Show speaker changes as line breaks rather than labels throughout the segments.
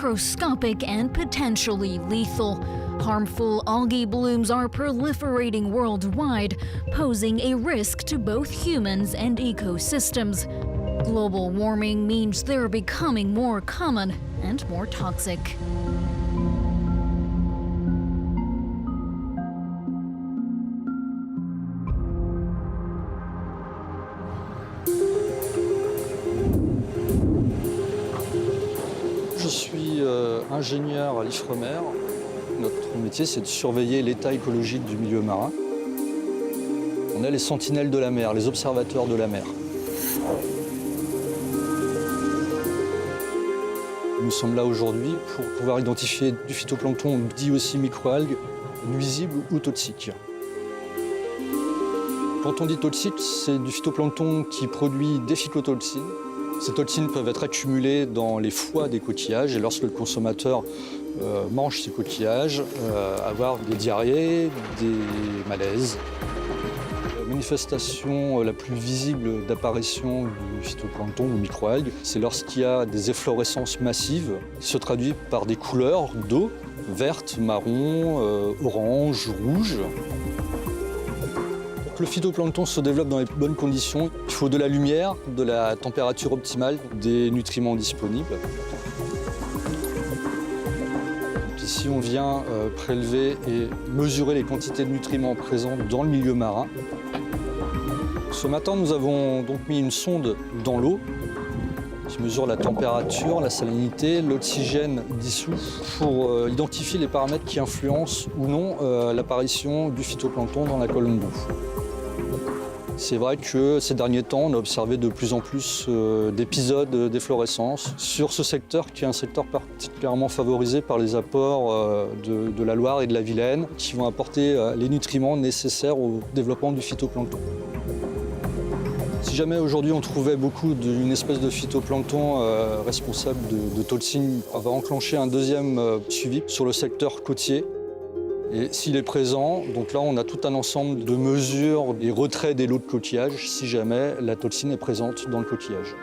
microscopic and potentially lethal. Harmful algae blooms are proliferating worldwide, posing a risk to both humans and ecosystems. Global warming means they're becoming more common and more toxic.
Je suis ingénieur à l'Ifremer. Notre métier, c'est de surveiller l'état écologique du milieu marin. On est les sentinelles de la mer, les observateurs de la mer. Nous sommes là aujourd'hui pour pouvoir identifier du phytoplancton, dit aussi microalgues, nuisibles ou toxiques. Quand on dit toxique, c'est du phytoplancton qui produit des phytotoxines. Ces toxines peuvent être accumulées dans les foies des coquillages et lorsque le consommateur mange ces coquillages, avoir des diarrhées, des malaises. La manifestation la plus visible d'apparition du phytoplancton ou microalgues, c'est lorsqu'il y a des efflorescences massives qui se traduisent par des couleurs d'eau, verte, marron, orange, rouge. Pour que le phytoplancton se développe dans les bonnes conditions, il faut de la lumière, de la température optimale, des nutriments disponibles. Ici, on vient prélever et mesurer les quantités de nutriments présents dans le milieu marin. Ce matin, nous avons donc mis une sonde dans l'eau qui mesure la température, la salinité, l'oxygène dissous pour identifier les paramètres qui influencent ou non l'apparition du phytoplancton dans la colonne d'eau. C'est vrai que ces derniers temps, on a observé de plus en plus d'épisodes d'efflorescence sur ce secteur qui est un secteur particulièrement favorisé par les apports de la Loire et de la Vilaine qui vont apporter les nutriments nécessaires au développement du phytoplancton. Si jamais aujourd'hui on trouvait beaucoup d'une espèce de phytoplancton responsable de toxines, on va enclencher un deuxième suivi sur le secteur côtier. Et s'il est présent, donc là on a tout un ensemble de mesures et retraits des lots de coquillage si jamais la toxine est présente dans le coquillage.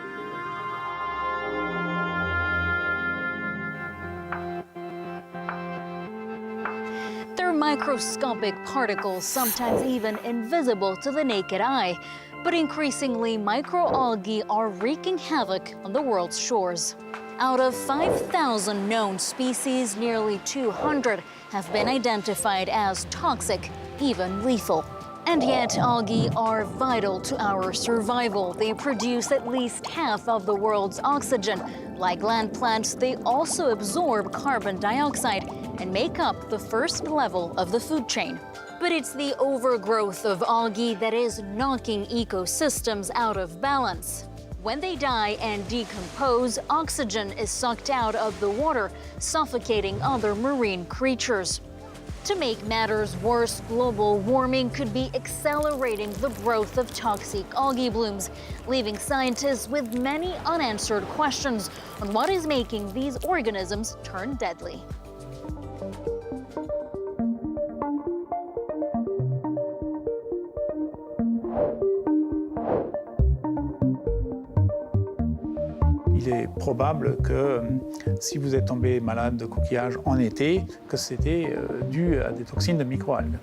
They're microscopic particles, sometimes even invisible to the naked eye. But increasingly, microalgae are wreaking havoc on the world's shores. Out of 5,000 known species, nearly 200 have been identified as toxic, even lethal. And yet, algae are vital to our survival. They produce at least half of the world's oxygen. Like land plants, they also absorb carbon dioxide and make up the first level of the food chain. But it's the overgrowth of algae that is knocking ecosystems out of balance. When they die and decompose, oxygen is sucked out of the water, suffocating other marine creatures. To make matters worse, global warming could be accelerating the growth of toxic algae blooms, leaving scientists with many unanswered questions on what is making these organisms turn deadly.
Il est probable que si vous êtes tombé malade de coquillage en été, que c'était dû à des toxines de microalgues.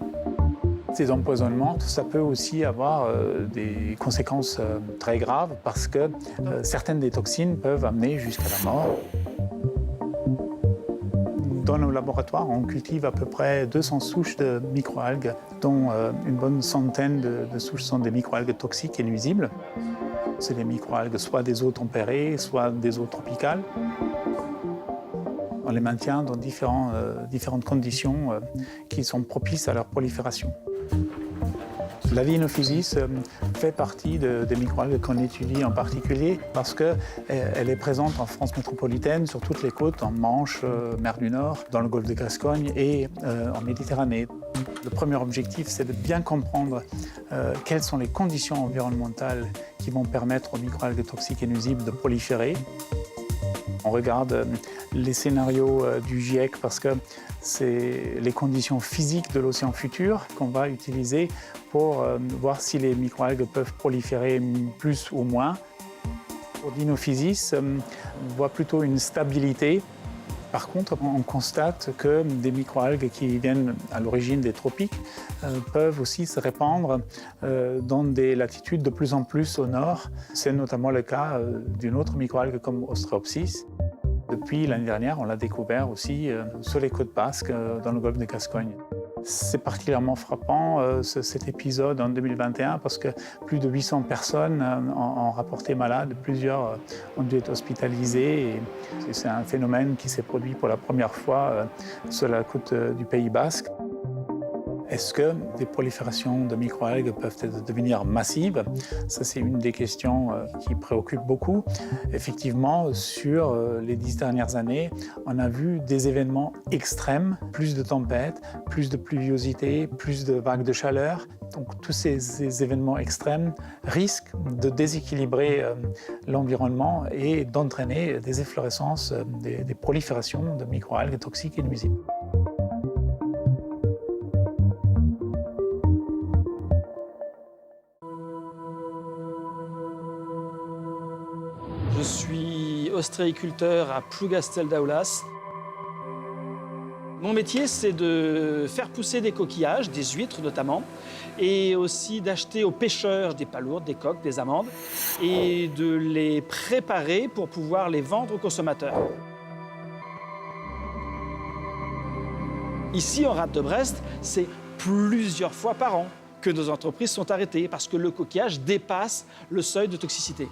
Ces empoisonnements, ça peut aussi avoir des conséquences très graves parce que certaines des toxines peuvent amener jusqu'à la mort. Dans nos laboratoires, on cultive à peu près 200 souches de microalgues, dont une bonne centaine de souches sont des microalgues toxiques et nuisibles. C'est des microalgues soit des eaux tempérées, soit des eaux tropicales. On les maintient dans différentes conditions qui sont propices à leur prolifération. La Dinophysis fait partie des microalgues qu'on étudie en particulier parce qu'elle est présente en France métropolitaine, sur toutes les côtes, en Manche, mer du Nord, dans le golfe de Gascogne et en Méditerranée. Le premier objectif, c'est de bien comprendre quelles sont les conditions environnementales qui vont permettre aux microalgues toxiques et nuisibles de proliférer. On regarde les scénarios du GIEC parce que c'est les conditions physiques de l'océan futur qu'on va utiliser pour voir si les microalgues peuvent proliférer plus ou moins. Pour Dinophysis, on voit plutôt une stabilité Par contre, on constate que des microalgues qui viennent à l'origine des tropiques peuvent aussi se répandre dans des latitudes de plus en plus au nord. C'est notamment le cas d'une autre microalgue comme Ostreopsis. Depuis l'année dernière, on l'a découvert aussi sur les côtes basques dans le golfe de Gascogne. C'est particulièrement frappant cet épisode en 2021 parce que plus de 800 personnes ont rapporté malades, plusieurs ont dû être hospitalisées. Et c'est un phénomène qui s'est produit pour la première fois sur la côte du Pays basque. Est-ce que des proliférations de microalgues peuvent devenir massives? Ça, c'est une des questions qui préoccupe beaucoup. Effectivement, sur les 10 dernières années, on a vu des événements extrêmes, plus de tempêtes, plus de pluviosité, plus de vagues de chaleur. Donc, tous ces événements extrêmes risquent de déséquilibrer l'environnement et d'entraîner des efflorescences, des proliférations de microalgues toxiques et nuisibles.
Je suis ostréiculteur à Plougastel-Daoulas. Mon métier, c'est de faire pousser des coquillages, des huîtres notamment, et aussi d'acheter aux pêcheurs des palourdes, des coques, des amandes, et de les préparer pour pouvoir les vendre aux consommateurs. Ici, en Rade de Brest, c'est plusieurs fois par an que nos entreprises sont arrêtées parce que le coquillage dépasse le seuil de toxicité.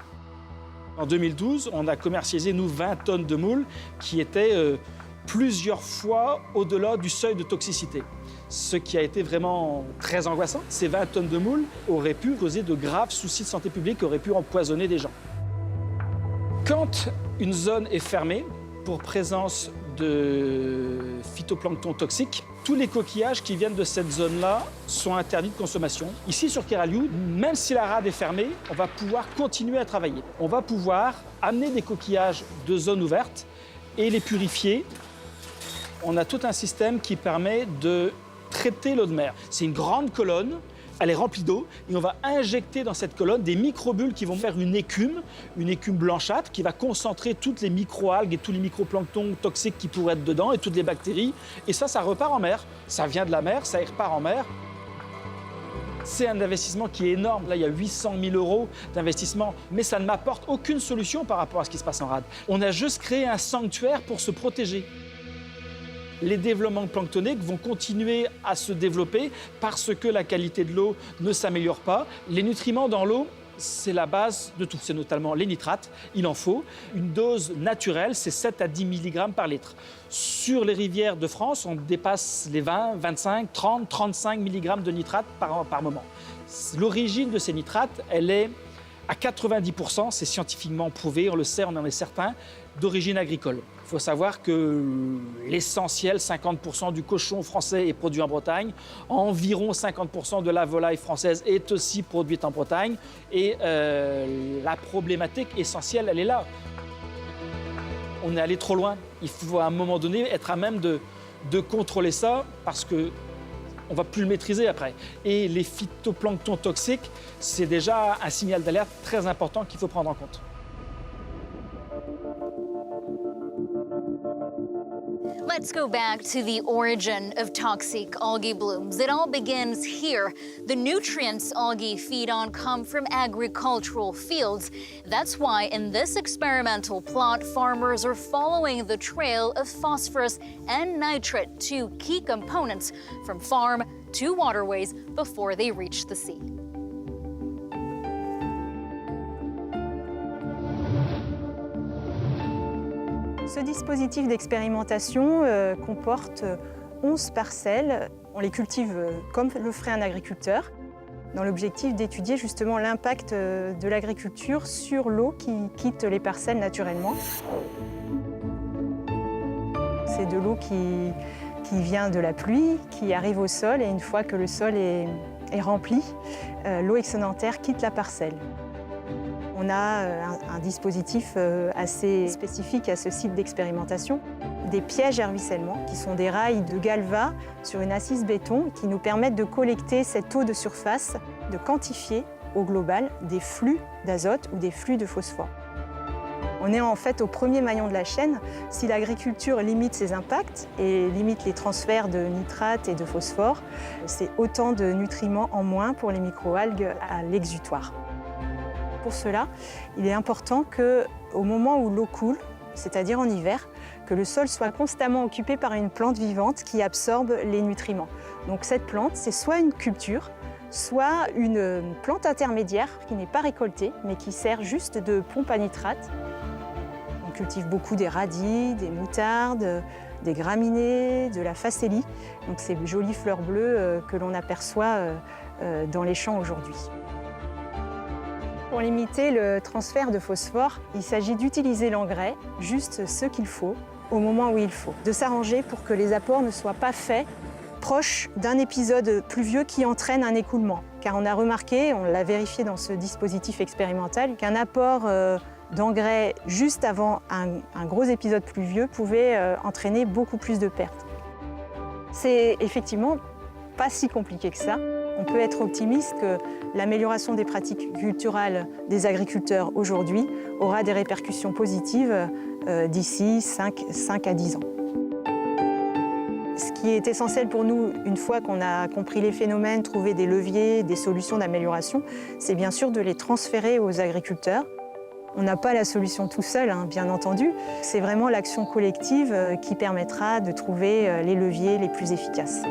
En 2012, on a commercialisé, nous, 20 tonnes de moules qui étaient plusieurs fois au-delà du seuil de toxicité. Ce qui a été vraiment très angoissant. Ces 20 tonnes de moules auraient pu causer de graves soucis de santé publique, auraient pu empoisonner des gens. Quand une zone est fermée pour présence de phytoplancton toxique, tous les coquillages qui viennent de cette zone-là sont interdits de consommation. Ici, sur Keraliou, même si la rade est fermée, on va pouvoir continuer à travailler. On va pouvoir amener des coquillages de zones ouvertes et les purifier. On a tout un système qui permet de traiter l'eau de mer. C'est une grande colonne, elle est remplie d'eau, et on va injecter dans cette colonne des microbules qui vont faire une écume blanchâtre, qui va concentrer toutes les microalgues et tous les microplanctons toxiques qui pourraient être dedans, et toutes les bactéries. Et ça repart en mer. Ça vient de la mer, ça repart en mer. C'est un investissement qui est énorme. Là, il y a 800 000 € d'investissement, mais ça ne m'apporte aucune solution par rapport à ce qui se passe en rade. On a juste créé un sanctuaire pour se protéger. Les développements planctoniques vont continuer à se développer parce que la qualité de l'eau ne s'améliore pas. Les nutriments dans l'eau, c'est la base de tout. C'est notamment les nitrates. Il en faut. Une dose naturelle, c'est 7 à 10 mg par litre. Sur les rivières de France, on dépasse les 20, 25, 30, 35 mg de nitrates par moment. L'origine de ces nitrates, elle est à 90%, c'est scientifiquement prouvé, on le sait, on en est certain, d'origine agricole. Il faut savoir que l'essentiel, 50% du cochon français est produit en Bretagne, environ 50% de la volaille française est aussi produite en Bretagne, et la problématique essentielle, elle est là. On est allé trop loin. Il faut à un moment donné être à même de contrôler ça, parce que on ne va plus le maîtriser après. Et les phytoplanctons toxiques, c'est déjà un signal d'alerte très important qu'il faut prendre en compte.
Let's go back to the origin of toxic algae blooms. It all begins here. The nutrients algae feed on come from agricultural fields. That's why in this experimental plot, farmers are following the trail of phosphorus and nitrate, two key components from farm to waterways before they reach the sea.
Ce dispositif d'expérimentation comporte 11 parcelles. On les cultive comme le ferait un agriculteur, dans l'objectif d'étudier justement l'impact de l'agriculture sur l'eau qui quitte les parcelles naturellement. C'est de l'eau qui vient de la pluie, qui arrive au sol, et une fois que le sol est rempli, l'eau excédentaire quitte la parcelle. On a un dispositif assez spécifique à ce site d'expérimentation, des pièges à ruissellement, qui sont des rails de galva sur une assise béton qui nous permettent de collecter cette eau de surface, de quantifier au global des flux d'azote ou des flux de phosphore. On est en fait au premier maillon de la chaîne. Si l'agriculture limite ses impacts et limite les transferts de nitrates et de phosphore, c'est autant de nutriments en moins pour les microalgues à l'exutoire. Pour cela, il est important qu'au moment où l'eau coule, c'est-à-dire en hiver, que le sol soit constamment occupé par une plante vivante qui absorbe les nutriments. Donc cette plante, c'est soit une culture, soit une plante intermédiaire qui n'est pas récoltée, mais qui sert juste de pompe à nitrate. On cultive beaucoup des radis, des moutardes, des graminées, de la facélie, donc ces jolies fleurs bleues que l'on aperçoit dans les champs aujourd'hui. Pour limiter le transfert de phosphore, il s'agit d'utiliser l'engrais, juste ce qu'il faut, au moment où il faut. De s'arranger pour que les apports ne soient pas faits proche d'un épisode pluvieux qui entraîne un écoulement. Car on a remarqué, on l'a vérifié dans ce dispositif expérimental, qu'un apport d'engrais juste avant un gros épisode pluvieux pouvait entraîner beaucoup plus de pertes. C'est effectivement pas si compliqué que ça. On peut être optimiste que l'amélioration des pratiques culturales des agriculteurs aujourd'hui aura des répercussions positives d'ici 5 à 10 ans. Ce qui est essentiel pour nous, une fois qu'on a compris les phénomènes, trouvé des leviers, des solutions d'amélioration, c'est bien sûr de les transférer aux agriculteurs. On n'a pas la solution tout seul, bien entendu. C'est vraiment l'action collective qui permettra de trouver les leviers les plus efficaces.